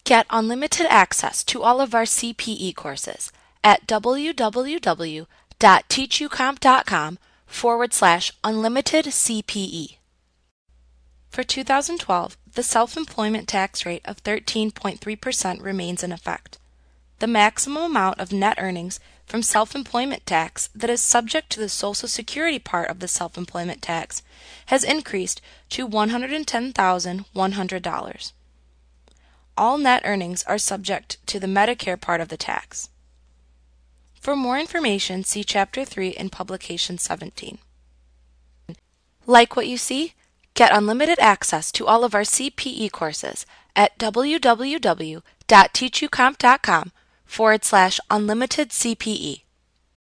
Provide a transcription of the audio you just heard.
Get unlimited access to all of our CPE courses at www.teachucomp.com/unlimited CPE. For 2012, the self-employment tax rate of 13.3% remains in effect. The maximum amount of net earnings from self-employment tax that is subject to the Social Security part of the self-employment tax has increased to $110,100. All net earnings are subject to the Medicare part of the tax. For more information, see Chapter 3 in Publication 17. Like what you see? Get unlimited access to all of our CPE courses at www.teachucomp.com/unlimited CPE.